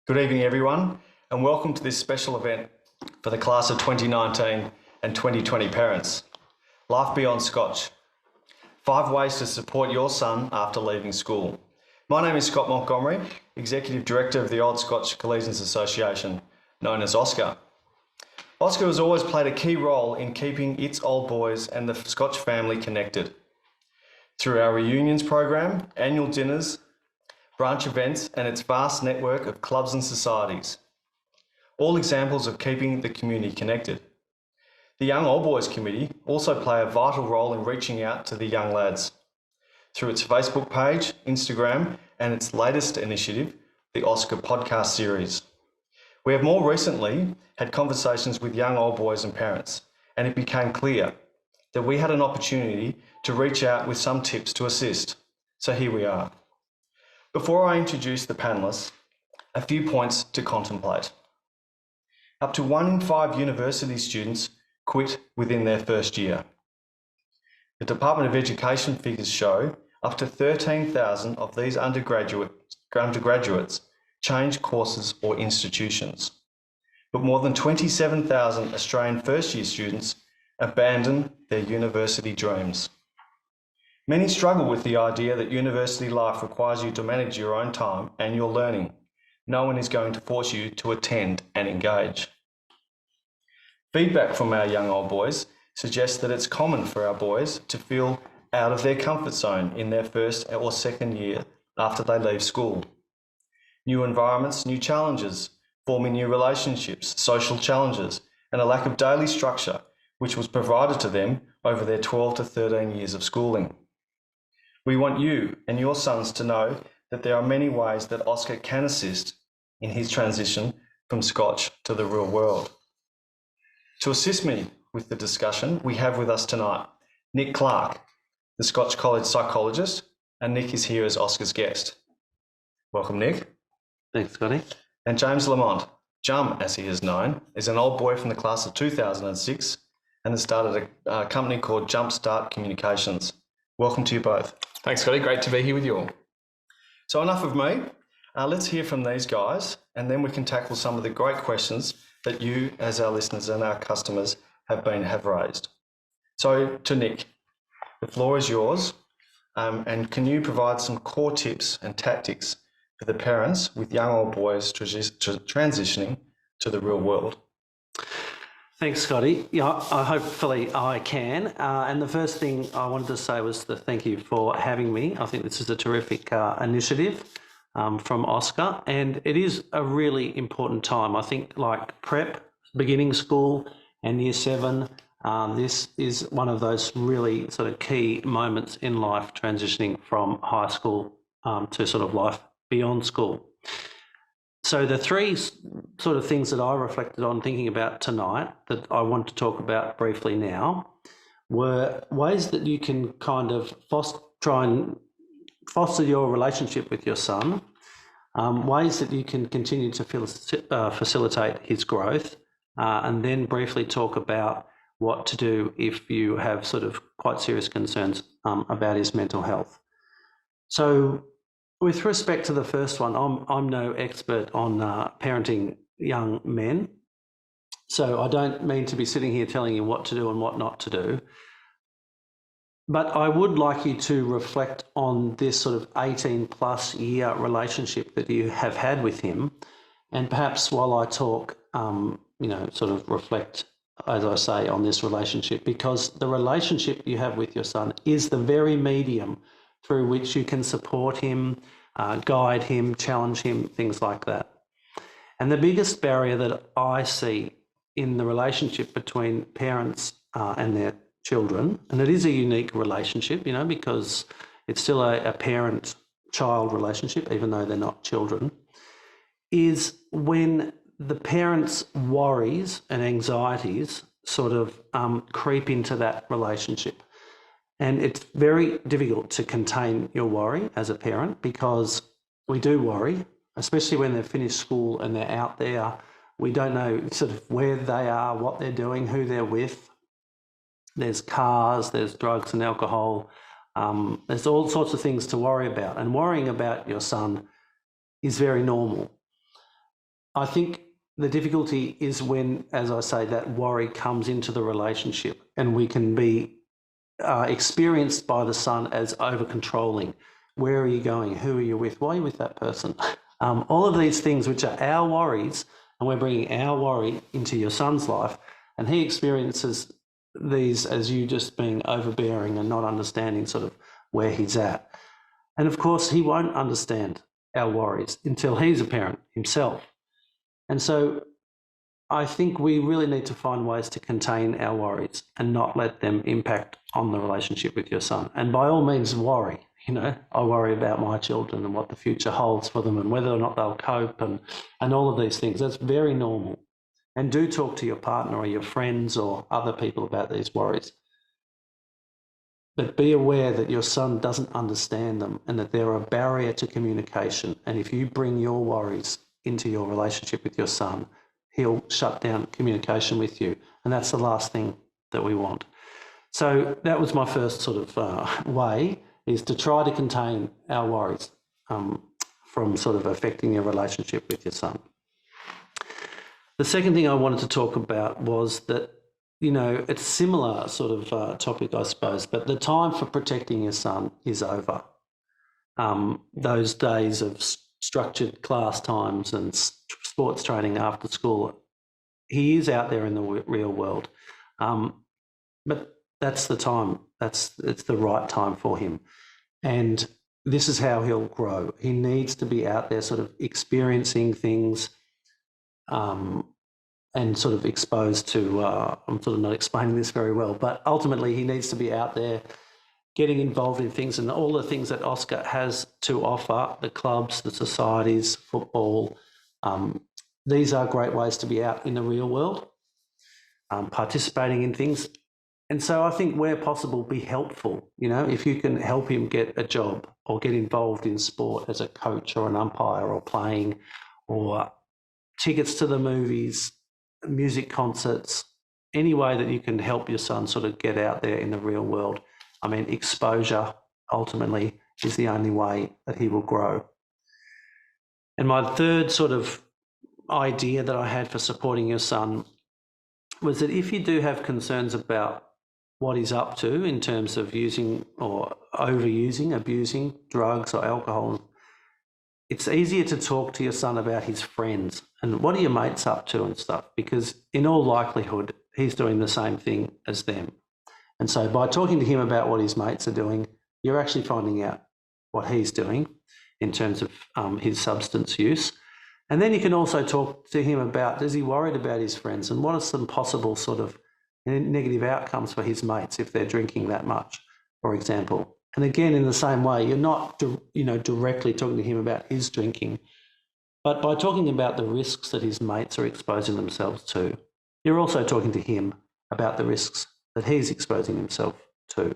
Good evening, everyone, and welcome to this special event for the class of 2019 and 2020 parents. Life Beyond Scotch. 5 ways to support your son after leaving school. My name is Scott Montgomery, Executive Director of the Old Scotch Collegians Association, known as OSCA. OSCA has always played a key role in keeping its old boys and the Scotch family connected. Through our reunions program, annual dinners, branch events, and its vast network of clubs and societies. All examples of keeping the community connected. The Young Old Boys Committee also play a vital role in reaching out to the young lads through its Facebook page, Instagram, and its latest initiative, the OSCA podcast series. We have more recently had conversations with young old boys and parents, and it became clear that we had an opportunity to reach out with some tips to assist. So here we are. Before I introduce the panellists, a few points to contemplate. Up to 1 in 5 university students quit within their first year. The Department of Education figures show up to 13,000 of these undergraduates change courses or institutions, but more than 27,000 Australian first-year students abandon their university dreams. Many struggle with the idea that university life requires you to manage your own time and your learning. No one is going to force you to attend and engage. Feedback from our young old boys suggests that it's common for our boys to feel out of their comfort zone in their first or second year after they leave school. New environments, new challenges, forming new relationships, social challenges, and a lack of daily structure, which was provided to them over their 12 to 13 years of schooling. We want you and your sons to know that there are many ways that OSCA can assist in his transition from Scotch to the real world. To assist me with the discussion, we have with us tonight Nick Clark, the Scotch College Psychologist, and Nick is here as OSCA's guest. Welcome, Nick. Thanks, Scotty. And James Lamont, Jum as he is known, is an old boy from the class of 2006 and has started a company called Jumpstart Communications. Welcome to you both. Thanks, Scotty. Great to be here with you all. So enough of me. Let's hear from these guys, and then we can tackle some of the great questions that you, as our listeners and our customers, have raised. So to Nick, the floor is yours, and can you provide some core tips and tactics for the parents with young old boys transitioning to the real world? Thanks, Scotty. Yeah, hopefully I can. And the first thing I wanted to say was to thank you for having me. I think this is a terrific initiative from OSCA, and it is a really important time. I think like prep, beginning school and year 7, this is one of those really sort of key moments in life, transitioning from high school to sort of life beyond school. So the 3 sort of things that I reflected on thinking about tonight that I want to talk about briefly now were ways that you can kind of try and foster your relationship with your son, ways that you can continue to facilitate his growth, and then briefly talk about what to do if you have sort of quite serious concerns about his mental health. So with respect to the first one, I'm no expert on parenting young men, so I don't mean to be sitting here telling you what to do and what not to do. But I would like you to reflect on this sort of 18+ year relationship that you have had with him, and perhaps while I talk, sort of reflect, as I say, on this relationship, because the relationship you have with your son is the very medium through which you can support him, guide him, challenge him, things like that. And the biggest barrier that I see in the relationship between parents and their children, and it is a unique relationship, because it's still a parent-child relationship, even though they're not children, is when the parents' worries and anxieties sort of creep into that relationship. And it's very difficult to contain your worry as a parent, because we do worry, especially when they've finished school and they're out there. We don't know sort of where they are, what they're doing, who they're with. There's cars, there's drugs and alcohol. There's all sorts of things to worry about. And worrying about your son is very normal. I think the difficulty is when, as I say, that worry comes into the relationship, and we can be experienced by the son as over-controlling. Where are you going? Who are you with? Why are you with that person? All of these things which are our worries, and we're bringing our worry into your son's life, and he experiences these as you just being overbearing and not understanding sort of where he's at. And of course, he won't understand our worries until he's a parent himself. And so I think we really need to find ways to contain our worries and not let them impact on the relationship with your son. And by all means, worry. I worry about my children and what the future holds for them and whether or not they'll cope and all of these things. That's very normal. And do talk to your partner or your friends or other people about these worries. But be aware that your son doesn't understand them and that they're a barrier to communication. And if you bring your worries into your relationship with your son, he'll shut down communication with you. And that's the last thing that we want. So that was my first sort of way, is to try to contain our worries from sort of affecting your relationship with your son. The second thing I wanted to talk about was that, it's a similar sort of topic, I suppose, but the time for protecting your son is over. Those days of structured class times and sports training after school, he is out there in the real world. But that's the time. It's the right time for him. And this is how he'll grow. He needs to be out there sort of experiencing things and sort of exposed to, I'm sort of not explaining this very well, but ultimately he needs to be out there getting involved in things and all the things that OSCA has to offer, the clubs, the societies, football. These are great ways to be out in the real world, participating in things. And so I think where possible, be helpful. If you can help him get a job or get involved in sport as a coach or an umpire or playing, or tickets to the movies, music concerts, any way that you can help your son sort of get out there in the real world. I mean, exposure ultimately is the only way that he will grow. And my third sort of idea that I had for supporting your son was that if you do have concerns about what he's up to in terms of using or overusing, abusing drugs or alcohol, it's easier to talk to your son about his friends and what are your mates up to and stuff, because in all likelihood, he's doing the same thing as them. And so by talking to him about what his mates are doing, you're actually finding out what he's doing in terms of his substance use. And then you can also talk to him about, is he worried about his friends and what are some possible sort of negative outcomes for his mates if they're drinking that much, for example. And again, in the same way, you're not directly talking to him about his drinking, but by talking about the risks that his mates are exposing themselves to, you're also talking to him about the risks that he's exposing himself to.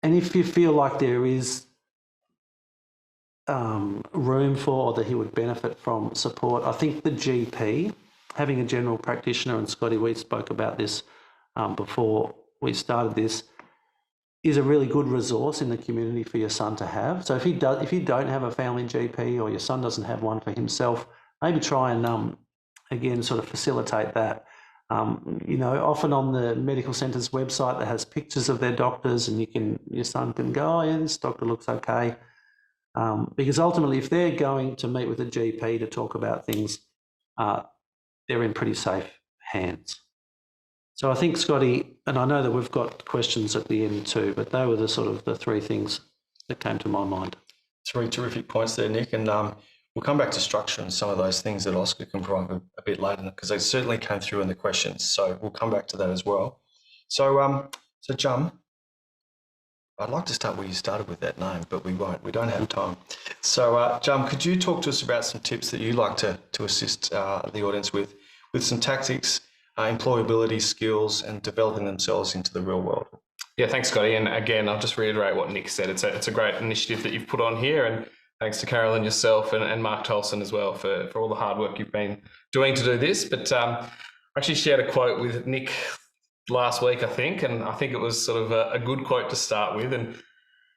And if you feel like there is room for, or that he would benefit from support, I think the GP, having a general practitioner, and Scotty, we spoke about this before we started this, is a really good resource in the community for your son to have. So if you don't have a family GP or your son doesn't have one for himself, maybe try and again sort of facilitate that. Often on the medical centre's website that has pictures of their doctors, and your son can go, oh yeah, this doctor looks okay. Because ultimately, if they're going to meet with a GP to talk about things, they're in pretty safe hands. So I think, Scotty, and I know that we've got questions at the end too, but they were the three things that came to my mind. Three terrific points there, Nick. And we'll come back to structure and some of those things that OSCA can provide a bit later, because they certainly came through in the questions. So we'll come back to that as well. So Jum, I'd like to start where you started with that name, but we won't. We don't have time. So, Jum, could you talk to us about some tips that you like to assist the audience with some tactics, employability skills, and developing themselves into the real world? Yeah, thanks, Scotty. And again, I'll just reiterate what Nick said. It's a great initiative that you've put on here, and thanks to Carolyn, yourself, and Mark Tolson as well for all the hard work you've been doing to do this. But I actually shared a quote with Nick last week, I think, and I think it was sort of a good quote to start with. And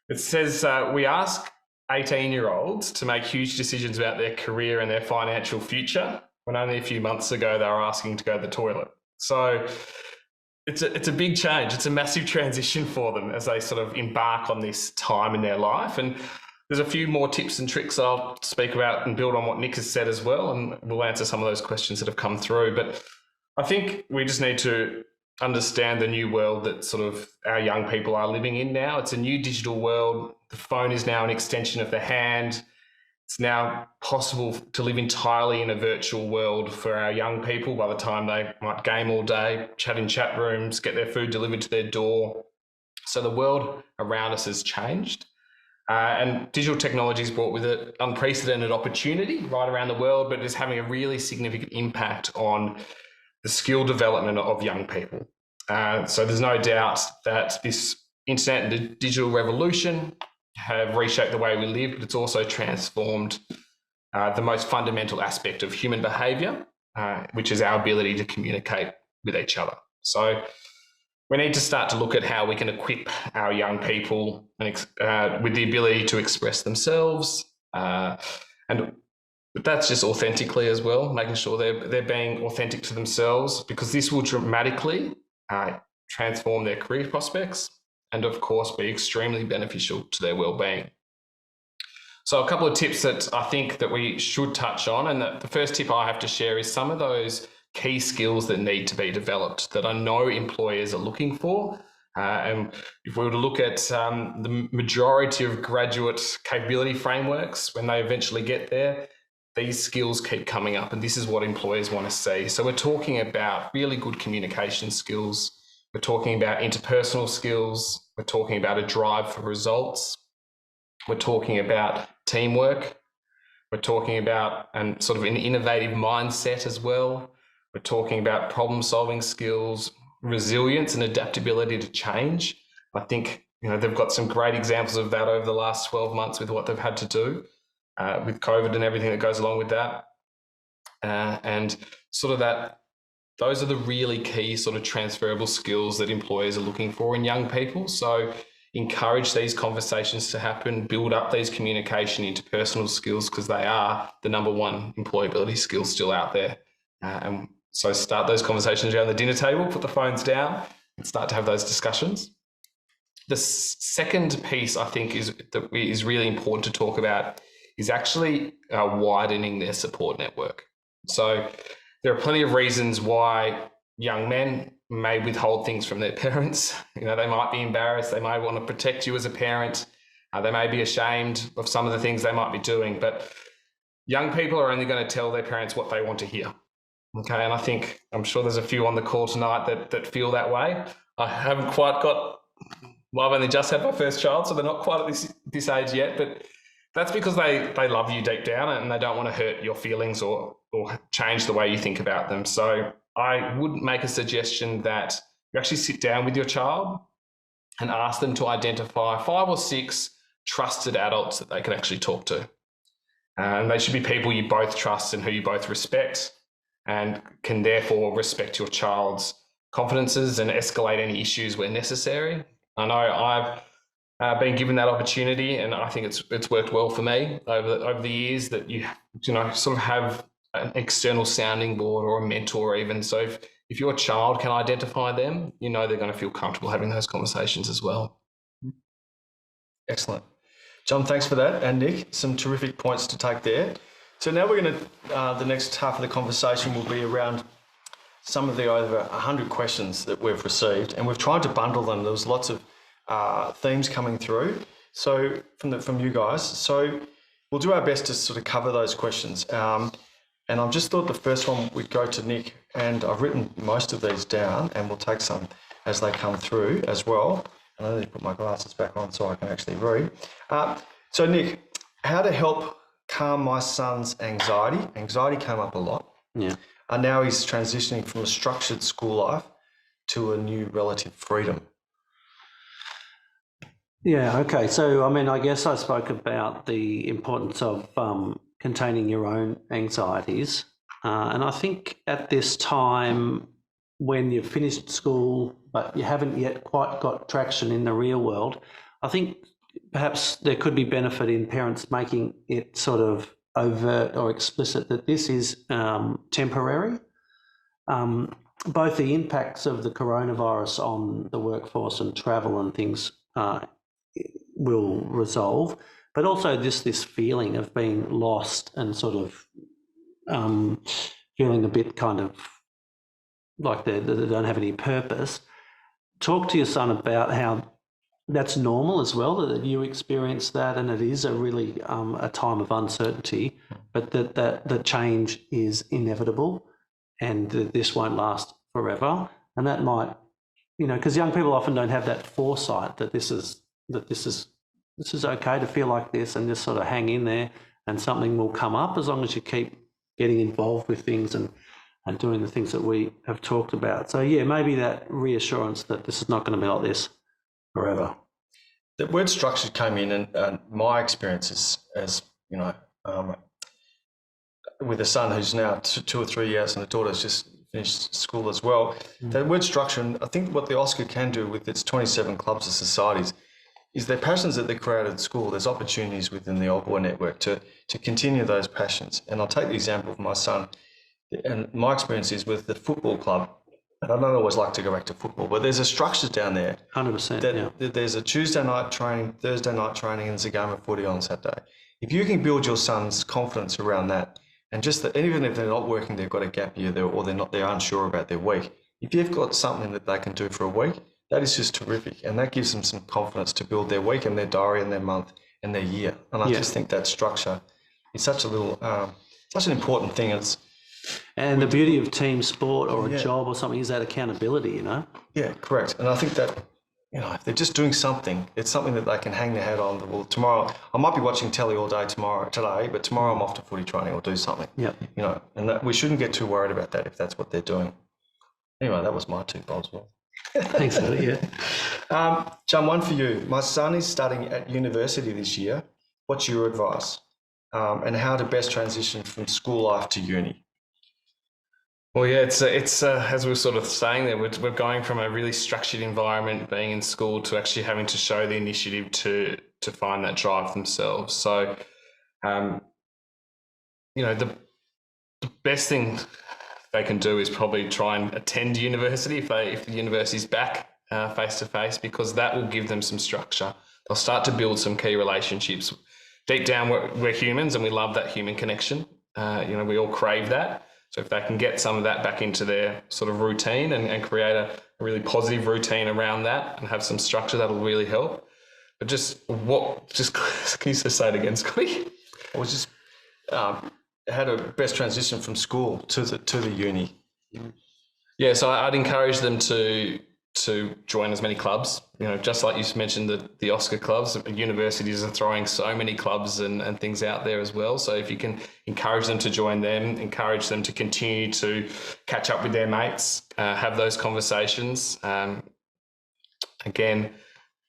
it says, we ask 18-year-olds to make huge decisions about their career and their financial future when only a few months ago they were asking to go to the toilet. So it's a big change. It's a massive transition for them as they sort of embark on this time in their life. And there's a few more tips and tricks that I'll speak about and build on what Nick has said as well, and we'll answer some of those questions that have come through. But I think we just need to understand the new world that sort of our young people are living in now. It's a new digital world. The phone is now an extension of the hand. It's now possible to live entirely in a virtual world for our young people by the time they might game all day, chat in chat rooms, get their food delivered to their door. So the world around us has changed. And digital technology has brought with it unprecedented opportunity right around the world, but it's having a really significant impact on the skill development of young people. So there's no doubt that this internet and digital revolution have reshaped the way we live, but it's also transformed the most fundamental aspect of human behaviour, which is our ability to communicate with each other. So we need to start to look at how we can equip our young people with the ability to express themselves, and that's just authentically as well, making sure they're being authentic to themselves, because this will dramatically transform their career prospects and, of course, be extremely beneficial to their well-being. So a couple of tips that I think that we should touch on, and the first tip I have to share is some of those key skills that need to be developed that I know employers are looking for. And if we were to look at the majority of graduate capability frameworks, when they eventually get there, these skills keep coming up, and this is what employers want to see. So we're talking about really good communication skills. We're talking about interpersonal skills. We're talking about a drive for results. We're talking about teamwork. We're talking about and sort of an innovative mindset as well. We're talking about problem-solving skills, resilience and adaptability to change. I think they've got some great examples of that over the last 12 months with what they've had to do with COVID and everything that goes along with that. And sort of that, those are the really key sort of transferable skills that employers are looking for in young people. So encourage these conversations to happen, build up these communication, interpersonal skills, because they are the number one employability skill still out there. And so start those conversations around the dinner table, put the phones down and start to have those discussions. The second piece I think is really important to talk about is actually widening their support network. So there are plenty of reasons why young men may withhold things from their parents. They might be embarrassed. They may want to protect you as a parent. They may be ashamed of some of the things they might be doing, but young people are only going to tell their parents what they want to hear. Okay, and I'm sure there's a few on the call tonight that feel that way. I haven't quite got, I've only just had my first child, so they're not quite at this age yet, but that's because they love you deep down and they don't want to hurt your feelings or change the way you think about them. So I would make a suggestion that you actually sit down with your child and ask them to identify 5 or 6 trusted adults that they can actually talk to. And they should be people you both trust and who you both respect, and can therefore respect your child's confidences and escalate any issues where necessary. I know I've been given that opportunity, and I think it's worked well for me over the years, that you sort of have an external sounding board or a mentor even. So if your child can identify them, they're going to feel comfortable having those conversations as well. Excellent. John, thanks for that. And Nick, some terrific points to take there. So now we're going to, the next half of the conversation will be around some of the over 100 questions that we've received, and we've tried to bundle them. There was lots of themes coming through, so from you guys. So we'll do our best to sort of cover those questions. And I've just thought the first one would go to Nick, and I've written most of these down, and we'll take some as they come through as well. And I need to put my glasses back on so I can actually read. So Nick, how to help calm my son's anxiety. Anxiety came up a lot. Yeah. And now he's transitioning from a structured school life to a new relative freedom. Yeah, okay. So, I guess I spoke about the importance of containing your own anxieties. And I think at this time, when you've finished school, but you haven't yet quite got traction in the real world, I think perhaps there could be benefit in parents making it sort of overt or explicit that this is temporary. Both the impacts of the coronavirus on the workforce and travel and things will resolve, but also this feeling of being lost and sort of feeling a bit kind of like they don't have any purpose. Talk to your son about how that's normal as well, that you experience that, and it is a really a time of uncertainty, but that change is inevitable and that this won't last forever. And that might, because young people often don't have that foresight that this is okay to feel like this, and just sort of hang in there, and something will come up as long as you keep getting involved with things and doing the things that we have talked about. So yeah, maybe that reassurance that this is not going to be like this forever. The word structured came in, and my experience is, as with a son who's now 2 or 3 years and a daughter who's just finished school as well. The word structure, and I think what the OSCA can do with its 27 clubs and societies is their passions that they created at school. There's opportunities within the Old Boy Network to continue those passions. And I'll take the example of my son, and my experience is with the football club. And I don't always like to go back to football, but there's a structure down there. 100%. There's a Tuesday night training, Thursday night training, and there's a game of footy on Saturday. If you can build your son's confidence around that, and just that, even if they're not working, they've got a gap year there, or they're unsure about their week. If you've got something that they can do for a week, that is just terrific, and that gives them some confidence to build their week and their diary and their month and their year. And I just think that structure is such an important thing. And the beauty of team sport or a job or something is that accountability, Yeah, correct. And I think that, if they're just doing something, it's something that they can hang their head on. Well, tomorrow, I might be watching telly all day today, but tomorrow I'm off to footy training or do something. Yeah. And that we shouldn't get too worried about that if that's what they're doing. Anyway, that was my 2 bulbs. Well. Thanks, Eddie. Yeah. John, one for you. My son is studying at university this year. What's your advice? And how to best transition from school life to uni? Well, yeah, it's as we were sort of saying there, we're going from a really structured environment, being in school, to actually having to show the initiative to find that drive themselves. So, the best thing they can do is probably try and attend university if the university's back face to face, because that will give them some structure. They'll start to build some key relationships. Deep down, we're humans, and we love that human connection. We all crave that. So if they can get some of that back into their sort of routine and create a really positive routine around that and have some structure, that'll really help. But can you just say it again, Scotty? I was just how to best transition from school to the uni. Yeah, so I'd encourage them to join as many clubs. Just like you mentioned, the OSCA clubs, universities are throwing so many clubs and things out there as well. So if you can encourage them to join them, encourage them to continue to catch up with their mates, have those conversations. Again,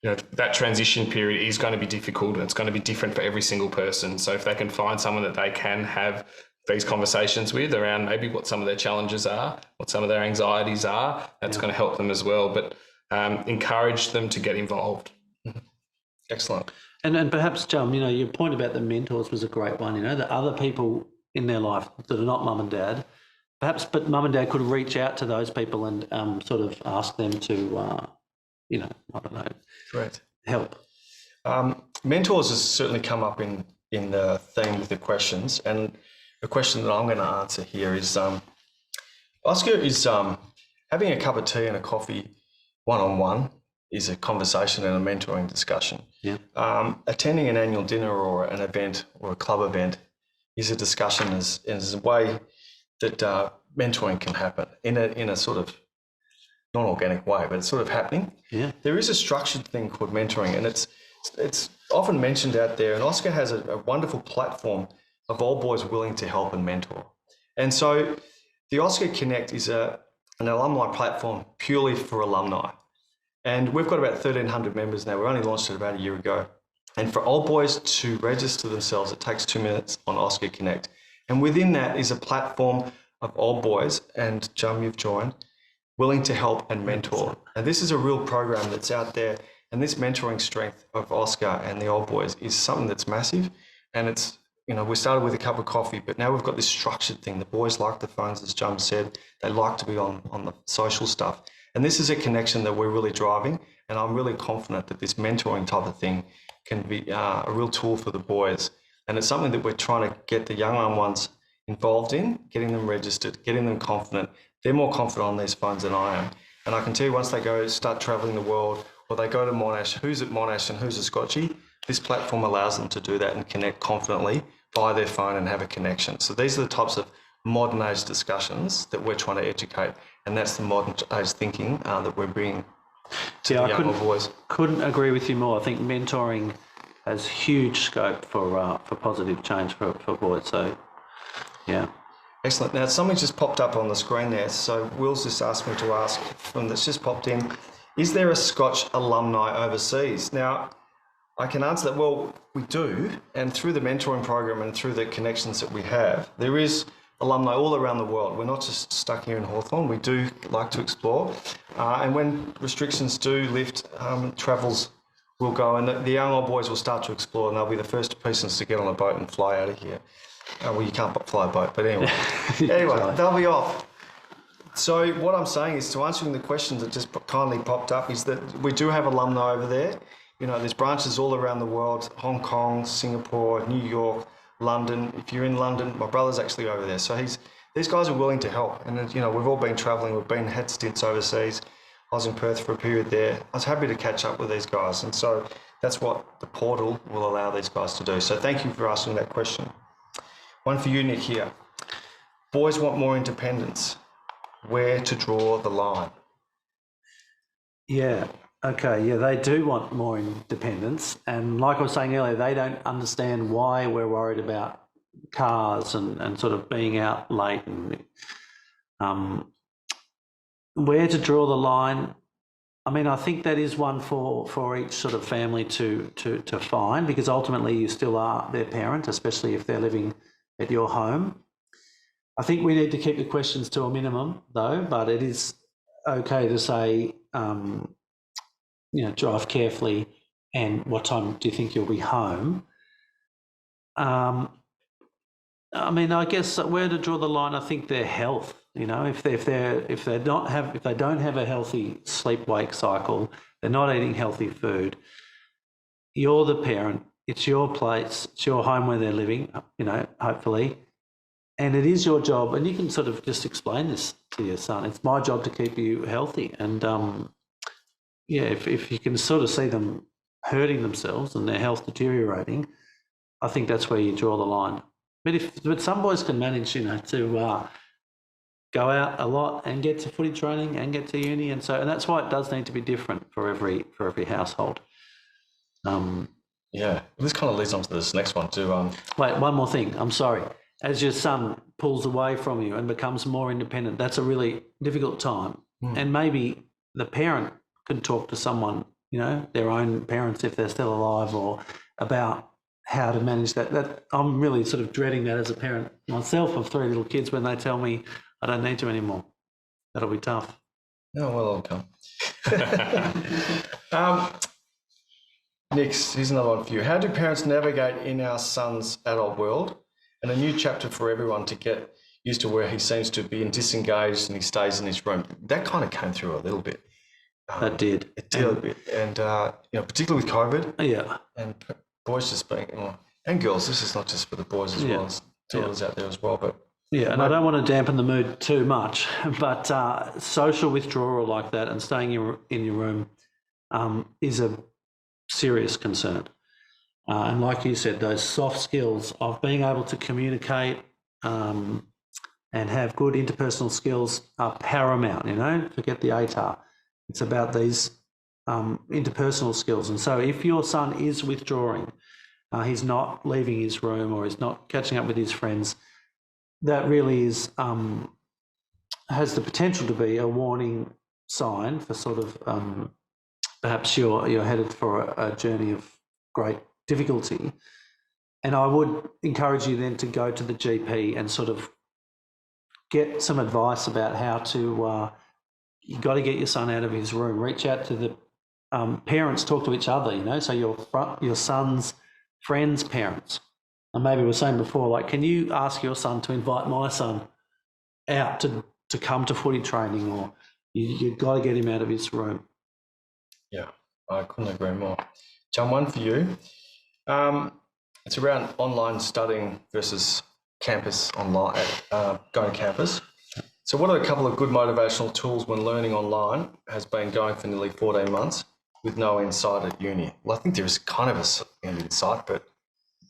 that transition period is going to be difficult, and it's going to be different for every single person. So if they can find someone that they can have these conversations with around maybe what some of their challenges are, what some of their anxieties are, that's going to help them as well. But encourage them to get involved. Excellent. And perhaps, John, your point about the mentors was a great one. The other people in their life that are not mum and dad, but mum and dad could reach out to those people and sort of ask them to, I don't know, Correct. help. Mentors has certainly come up in the theme of the questions, and the question that I'm going to answer here is, OSCA is having a cup of tea and a coffee one-on-one is a conversation and a mentoring discussion. Yeah. Attending an annual dinner or an event or a club event is a discussion as a way that mentoring can happen in a sort of non-organic way, but it's sort of happening. Yeah. There is a structured thing called mentoring, and it's often mentioned out there, and OSCA has a wonderful platform of old boys willing to help and mentor. And so the OSCA Connect is an alumni platform purely for alumni. And we've got about 1,300 members now. We only launched it about a year ago. And for old boys to register themselves, it takes 2 minutes on OSCA Connect. And within that is a platform of old boys, and Jum, you've joined, willing to help and mentor. And this is a real program that's out there And this mentoring strength of Oscar and the old boys is something that's massive. And it's, we started with a cup of coffee, but now we've got this structured thing. The boys like the phones, as Jum said. They like to be on the social stuff. And this is a connection that we're really driving. And I'm really confident that this mentoring type of thing can be a real tool for the boys. And it's something that we're trying to get the young ones involved in, getting them registered, getting them confident. They're more confident on these phones than I am. And I can tell you, once they start traveling the world, or they go to Monash, who's at Monash and who's a Scotchie, this platform allows them to do that and connect confidently via their phone and have a connection. So these are the types of modern age discussions that we're trying to educate. And that's the modern age thinking that we're bringing to the younger boys. Couldn't agree with you more. I think mentoring has huge scope for positive change for boys. So, yeah. Excellent. Now, something just popped up on the screen there. So Will's just asked me to ask, that's just popped in, is there a Scotch alumni overseas? Now, I can answer that. Well, we do. And through the mentoring program and through the connections that we have, there is alumni all around the world. We're not just stuck here in Hawthorn. We do like to explore. And when restrictions do lift, travels will go, and the young old boys will start to explore, and they'll be the first persons to get on a boat and fly out of here. Well, you can't fly a boat, but anyway. They'll be off. So what I'm saying is, to answering the question that just kindly popped up, is that we do have alumni over there. There's branches all around the world: Hong Kong, Singapore, New York, London. If you're in London, my brother's actually over there. So these guys are willing to help. And we've all been travelling. Had stints overseas. I was in Perth for a period there. I was happy to catch up with these guys. And so that's what the portal will allow these guys to do. So thank you for asking that question. One for you, Nick, here. Boys want more independence. Where to draw the line? Yeah. Okay. Yeah, they do want more independence. And like I was saying earlier, they don't understand why we're worried about cars and sort of being out late. And where to draw the line? I mean, I think that is one for each sort of family to find, because ultimately you still are their parent, especially if they're living at your home. I think we need to keep the questions to a minimum, though, but it is okay to say, drive carefully, and what time do you think you'll be home? I mean, I guess where to draw the line, I think their health. If they don't have a healthy sleep-wake cycle, they're not eating healthy food. You're the parent. It's your place. It's your home where they're living. Hopefully, and it is your job. And you can sort of just explain this to your son. It's my job to keep you healthy. And if you can sort of see them hurting themselves and their health deteriorating, I think that's where you draw the line. But some boys can manage, to go out a lot and get to footy training and get to uni, and that's why it does need to be different for every household. Yeah, this kind of leads on to this next one too. Wait, one more thing. I'm sorry. As your son pulls away from you and becomes more independent, that's a really difficult time. And maybe the parent can talk to someone, their own parents if they're still alive, or about how to manage that. That I'm really sort of dreading that as a parent myself of 3 little kids, when they tell me I don't need to anymore. That'll be tough. No, well, I'll come. Next, here's another one for you. How do parents navigate in our son's adult world, and a new chapter for everyone to get used to where he seems to be disengaged and he stays in his room? That kind of came through a little bit. That did. It did a bit. And, particularly with COVID. Yeah. And boys just being, and girls, this is not just for the boys as well. There's daughters out there as well. But yeah, and I don't want to dampen the mood too much, but social withdrawal like that and staying in your room is a serious concern. And like you said, those soft skills of being able to communicate and have good interpersonal skills are paramount, forget the ATAR. It's about these interpersonal skills. And so if your son is withdrawing, he's not leaving his room or he's not catching up with his friends, that really is has the potential to be a warning sign for sort of perhaps you're headed for a journey of great difficulty. And I would encourage you then to go to the GP and sort of get some advice about how to, you've got to get your son out of his room. Reach out to the parents talk to each other, you know, so your son's friends' parents. And maybe we were saying before, like, can you ask your son to invite my son out to come to footy training, or you've got to get him out of his room. Yeah, I couldn't agree more. John, one for you. It's around online studying versus campus online, going to campus. So what are a couple of good motivational tools when learning online has been going for nearly 14 months with no insight at uni? Well, I think there is kind of an insight, but...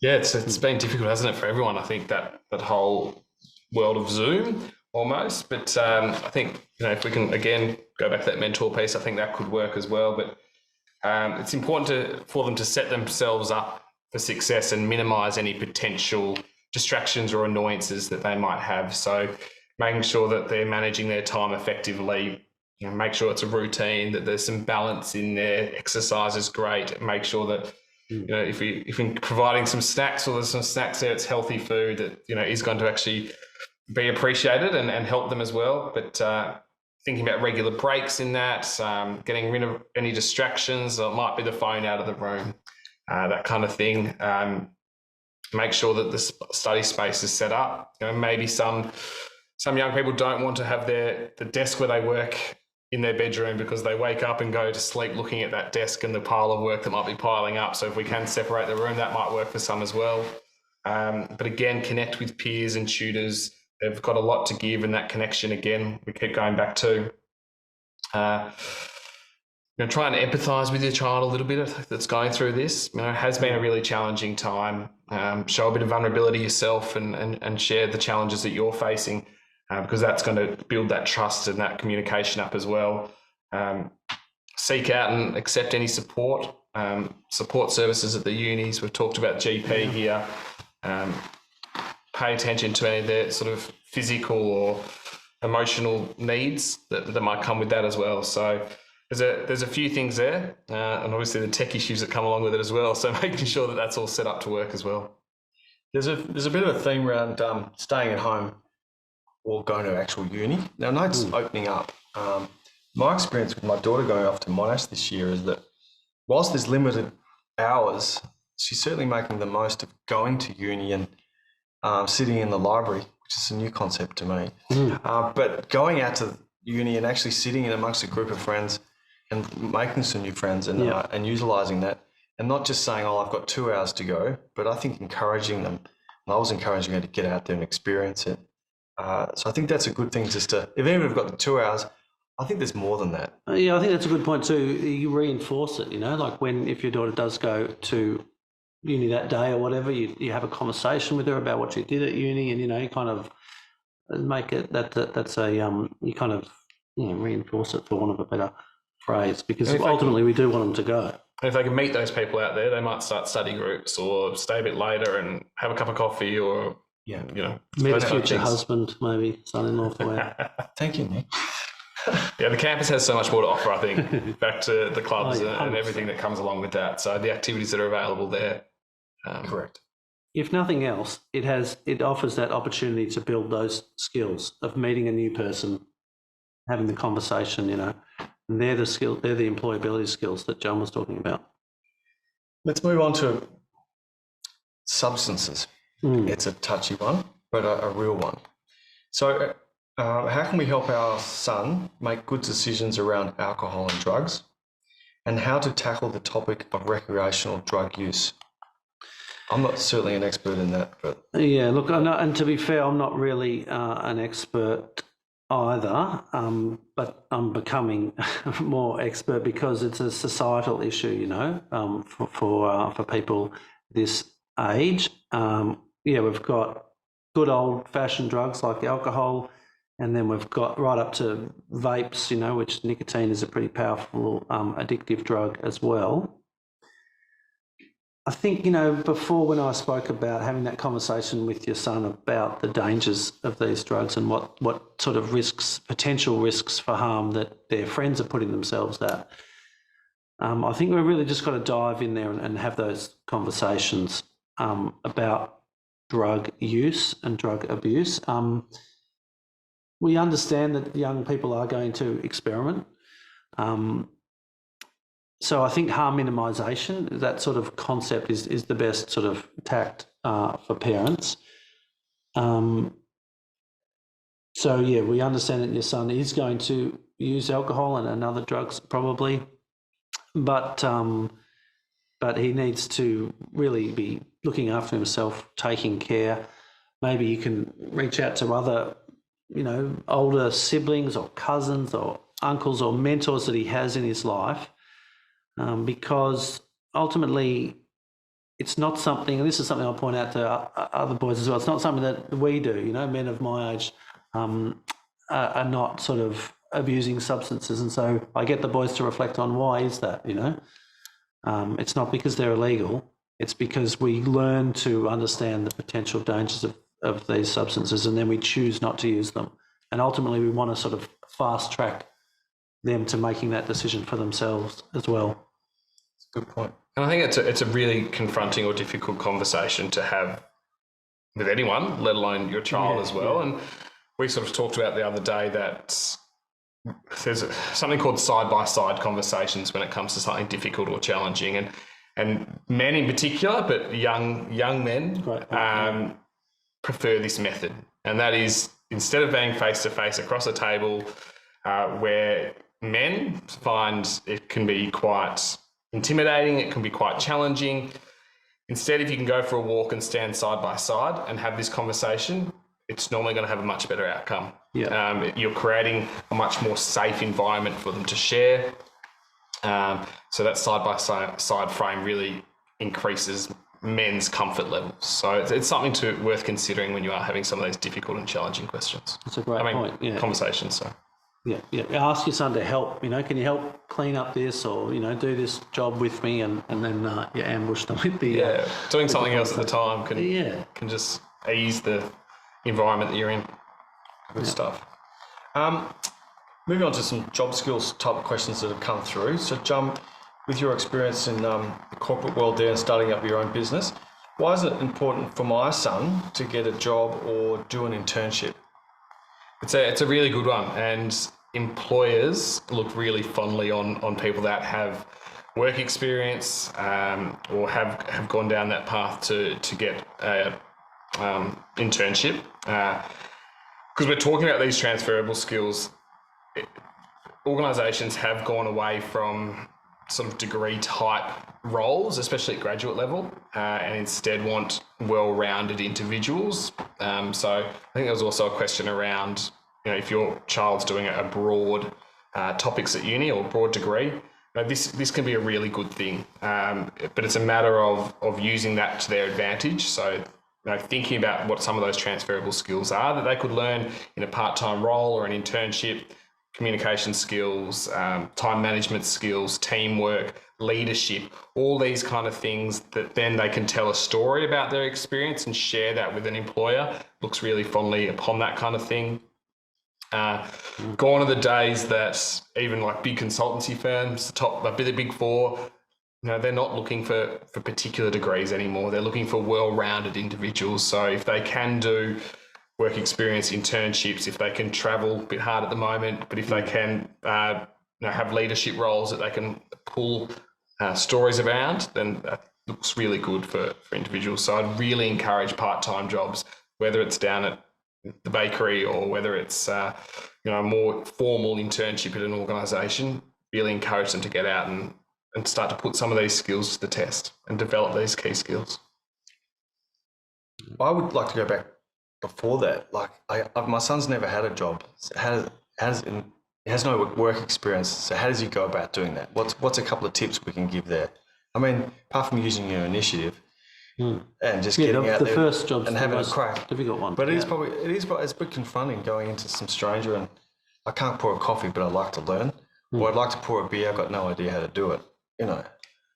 Yeah, it's been difficult, hasn't it, for everyone? I think that whole world of Zoom almost. But I think, you know, if we can, again, go back to that mentor piece, I think that could work as well. But it's important for them to set themselves up for success and minimise any potential distractions or annoyances that they might have. So making sure that they're managing their time effectively, you know, make sure it's a routine, that there's some balance in there, exercise is great, make sure that, you know, if we're providing some snacks, or there's some snacks there, it's healthy food that, you know, is going to actually be appreciated and help them as well. But thinking about regular breaks in that, getting rid of any distractions, it might be the phone out of the room, that kind of thing. Make sure that the study space is set up. You know, maybe some young people don't want to have the desk where they work in their bedroom because they wake up and go to sleep looking at that desk and the pile of work that might be piling up. So if we can separate the room, that might work for some as well. But again, connect with peers and tutors. They've got a lot to give, and that connection, again, we keep going back to. You know, try and empathise with your child a little bit that's going through this. You know, it has been a really challenging time. Show a bit of vulnerability yourself and share the challenges that you're facing, because that's going to build that trust and that communication up as well. Seek out and accept any support services at the unis. We've talked about GP here. Pay attention to any of their sort of physical or emotional needs that might come with that as well. So there's a few things there, and obviously the tech issues that come along with it as well. So making sure that that's all set up to work as well. There's a bit of a theme around staying at home or going to actual uni. Now, I know it's opening up. My experience with my daughter going off to Monash this year is that whilst there's limited hours, she's certainly making the most of going to uni and sitting in the library, which is a new concept to me. But going out to uni and actually sitting in amongst a group of friends and making some new friends and utilising that, and not just saying, oh, I've got 2 hours to go, but I think encouraging them. And I was encouraging her to get out there and experience it. So I think that's a good thing, just to, if even we've got the 2 hours, I think there's more than that. Yeah, I think that's a good point too. You reinforce it, you know, like if your daughter does go to uni that day or whatever, you have a conversation with her about what you did at uni, and, you know, you kind of make it that's a you kind of, you know, reinforce it, for want of a better phrase, because ultimately we do want them to go. And if they can meet those people out there, they might start study groups or stay a bit later and have a cup of coffee, or you know, meet a future husband, maybe son-in-law for you. Thank you, Nick. Yeah, the campus has so much more to offer, I think, back to the clubs and everything that comes along with that. So the activities that are available there. Correct. If nothing else, it offers that opportunity to build those skills of meeting a new person, having the conversation, you know, and they're the employability skills that John was talking about. Let's move on to substances. It's a touchy one, but a real one. So how can we help our son make good decisions around alcohol and drugs, and how to tackle the topic of recreational drug use? I'm not certainly an expert in that, but... Yeah, look, and to be fair, I'm not really an expert either, but I'm becoming more expert because it's a societal issue, you know, for people this age. We've got good old-fashioned drugs like alcohol, and then we've got right up to vapes, you know, which nicotine is a pretty powerful addictive drug as well. I think, you know, before, when I spoke about having that conversation with your son about the dangers of these drugs and what sort of potential risks for harm that their friends are putting themselves at, I think we've really just got to dive in there and have those conversations about drug use and drug abuse. We understand that young people are going to experiment. So I think harm minimisation, that sort of concept is the best sort of tact for parents. So yeah, we understand that your son is going to use alcohol and other drugs probably, but he needs to really be looking after himself, taking care. Maybe you can reach out to other, older siblings or cousins or uncles or mentors that he has in his life, because ultimately it's not something, and this is something I'll point out to other boys as well, it's not something that we do, men of my age are not sort of abusing substances. And so I get the boys to reflect on why is that, it's not because they're illegal, it's because we learn to understand the potential dangers of these substances, and then we choose not to use them. And ultimately we want to sort of fast track them to making that decision for themselves as well. Good point. And I think it's a really confronting or difficult conversation to have with anyone, let alone your child as well. Yeah. And we sort of talked about the other day that there's something called side-by-side conversations when it comes to something difficult or challenging. And men in particular, but young men prefer this method. And that is, instead of being face-to-face across a table where men find it can be quite intimidating, it can be quite challenging. Instead, if you can go for a walk and stand side by side and have this conversation, it's normally going to have a much better outcome. Yeah. You're creating a much more safe environment for them to share. So that side by side frame really increases men's comfort levels. So it's something worth considering when you are having some of those difficult and challenging questions. That's a great point. Yeah. Conversations. So. Yeah. Ask your son to help. Can you help clean up this, or do this job with me, and then ambush them with the doing something else at the time can just ease the environment that you're in. Good stuff. Moving on to some job skills type of questions that have come through. So, with your experience in the corporate world there and starting up your own business, why is it important for my son to get a job or do an internship? It's a really good one, and employers look really fondly on people that have work experience or have gone down that path to get a internship. Because we're talking about these transferable skills, organisations have gone away from sort of degree type roles, especially at graduate level, and instead want well-rounded individuals. So I think there was also a question around, if your child's doing a broad topics at uni or broad degree, this can be a really good thing. But it's a matter of using that to their advantage. So thinking about what some of those transferable skills are that they could learn in a part-time role or an internship. Communication skills, time management skills, teamwork, leadership, all these kind of things that then they can tell a story about their experience and share that with an employer. Looks really fondly upon that kind of thing. Gone are the days that even like big consultancy firms, the big four, they're not looking for particular degrees anymore. They're looking for well-rounded individuals. So if they can do work experience, internships, if they can travel, a bit hard at the moment, but if they can have leadership roles that they can pull stories around, then that looks really good for individuals. So I'd really encourage part-time jobs, whether it's down at the bakery or whether it's a more formal internship at an organisation. Really encourage them to get out and start to put some of these skills to the test and develop these key skills. I would like to go back before that. My son's never had a job. He has no work experience. So how does he go about doing that? What's a couple of tips we can give there? I mean, apart from using your initiative and just getting out there first job's and having a crack. Difficult one. But it's a bit confronting going into some stranger and I can't pour a coffee, but I'd like to learn. Or I'd like to pour a beer. I've got no idea how to do it.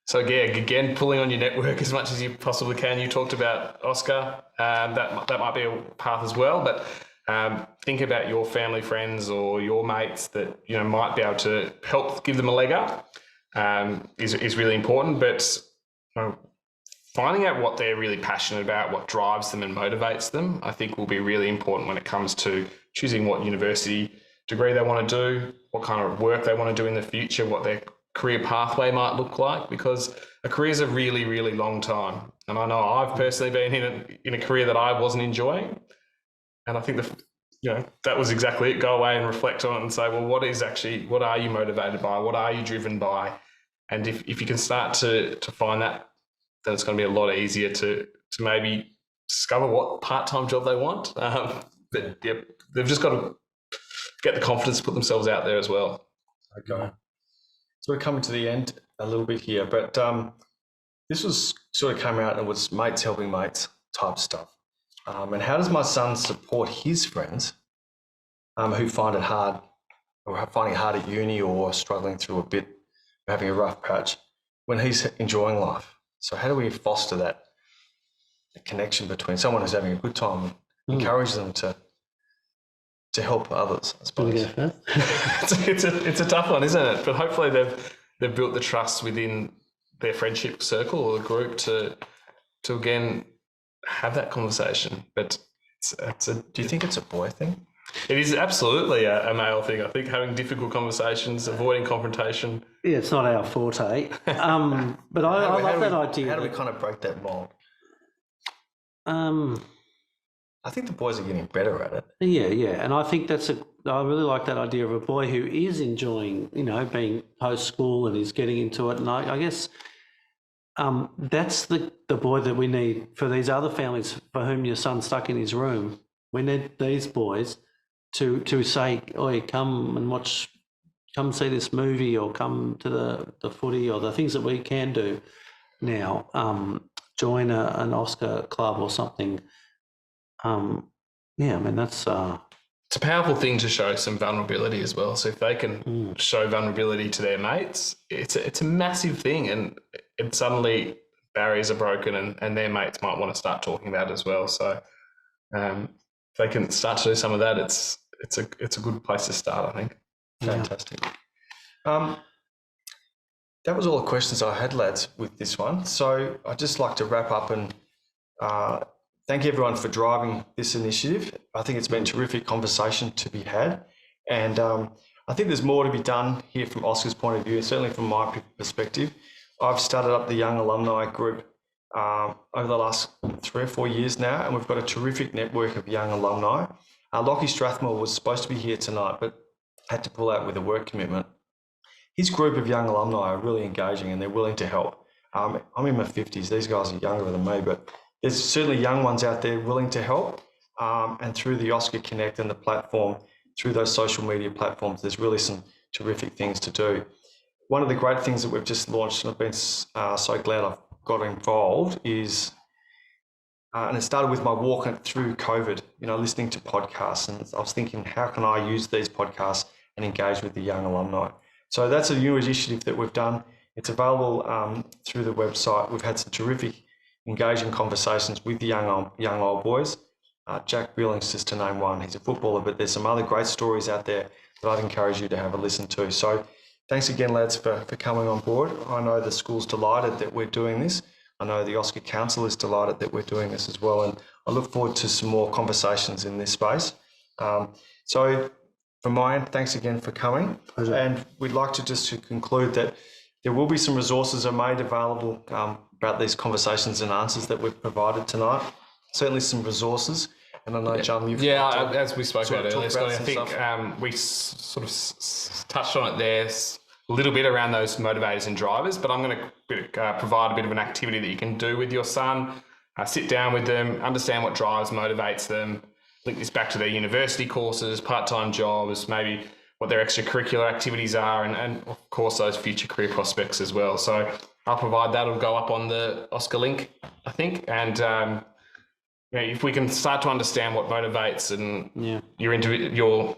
So again, pulling on your network as much as you possibly can. You talked about OSCA. That might be a path as well, but think about your family, friends, or your mates that might be able to help give them a leg up. Is really important. But finding out what they're really passionate about, what drives them and motivates them, I think will be really important when it comes to choosing what university degree they want to do, what kind of work they want to do in the future, what their career pathway might look like, because a career is a really, really long time. And I know I've personally been in a career that I wasn't enjoying. And I think that was exactly it. Go away and reflect on it and say, well, what are you motivated by? What are you driven by? And if you can start to find that, then it's going to be a lot easier to maybe discover what part-time job they want. But they've just got to get the confidence to put themselves out there as well. Okay. So we're coming to the end a little bit here, but this was sort of came out and it was mates helping mates type stuff. And how does my son support his friends who find it hard or are finding it hard at uni or struggling through a bit, having a rough patch when he's enjoying life? So how do we foster that connection between someone who's having a good time and encourage them to help others, I suppose? It's a tough one, isn't it? But hopefully they've built the trust within their friendship circle or the group to again have that conversation. But do you think it's a boy thing? It is absolutely a male thing. I think having difficult conversations, avoiding confrontation. Yeah, it's not our forte. But I love that idea. How do we kind of break that mold? I think the boys are getting better at it. Yeah. And I think I really like that idea of a boy who is enjoying, being post-school and is getting into it. And I guess that's the boy that we need for these other families for whom your son's stuck in his room. We need these boys to say, "Oi, come see this movie, or come to the footy, or the things that we can do now. Join an OSCA club or something." That's it's a powerful thing to show some vulnerability as well. So if they can show vulnerability to their mates, it's a massive thing, and suddenly barriers are broken, and their mates might want to start talking about it as well. So if they can start to do some of that, it's a good place to start, I think. Fantastic. That was all the questions I had, lads, with this one. So I'd just like to wrap up and thank everyone for driving this initiative. I think it's been a terrific conversation to be had. And I think there's more to be done here from OSCA's point of view, and certainly from my perspective. I've started up the Young Alumni group over the last 3 or 4 years now, and we've got a terrific network of young alumni. Lockie Strathmore was supposed to be here tonight, but had to pull out with a work commitment. His group of young alumni are really engaging and they're willing to help. I'm in my 50s. These guys are younger than me, but there's certainly young ones out there willing to help. And through the OSCA Connect and the platform, through those social media platforms, there's really some terrific things to do. One of the great things that we've just launched, and I've been so glad I've got involved, is, and it started with my walk through COVID, listening to podcasts. And I was thinking, how can I use these podcasts and engage with the young alumni? So that's a new initiative that we've done. It's available through the website. We've had some terrific, engaging conversations with the young old boys. Jack Billings, just to name one. He's a footballer, but there's some other great stories out there that I'd encourage you to have a listen to. So thanks again, lads, for coming on board. I know the school's delighted that we're doing this. I know the OSCA Council is delighted that we're doing this as well. And I look forward to some more conversations in this space. So from my end, thanks again for coming. Pleasure. And we'd like to conclude that there will be some resources are made available about these conversations and answers that we've provided tonight. Certainly some resources. And I know, John, you've... Yeah, as we spoke about earlier, Scott, I think we sort of touched on it there a little bit around those motivators and drivers, but I'm going to provide a bit of an activity that you can do with your son. Sit down with them, understand what drives, motivates them, link this back to their university courses, part-time jobs, maybe what their extracurricular activities are, and of course those future career prospects as well. So I'll provide that. It'll go up on the OSCA link, I think. And if we can start to understand what motivates and your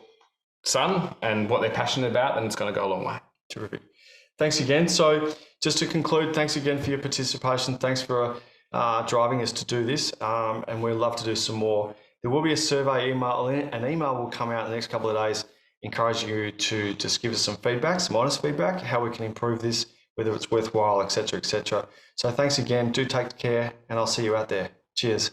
son and what they're passionate about, then it's going to go a long way. Terrific. Thanks again. So just to conclude, thanks again for your participation. Thanks for driving us to do this. And we'd love to do some more. There will be a survey email. An email will come out in the next couple of days, encouraging you to just give us some feedback, some honest feedback, how we can improve this, whether it's worthwhile, etc., etc. So thanks again. Do take care, and I'll see you out there. Cheers.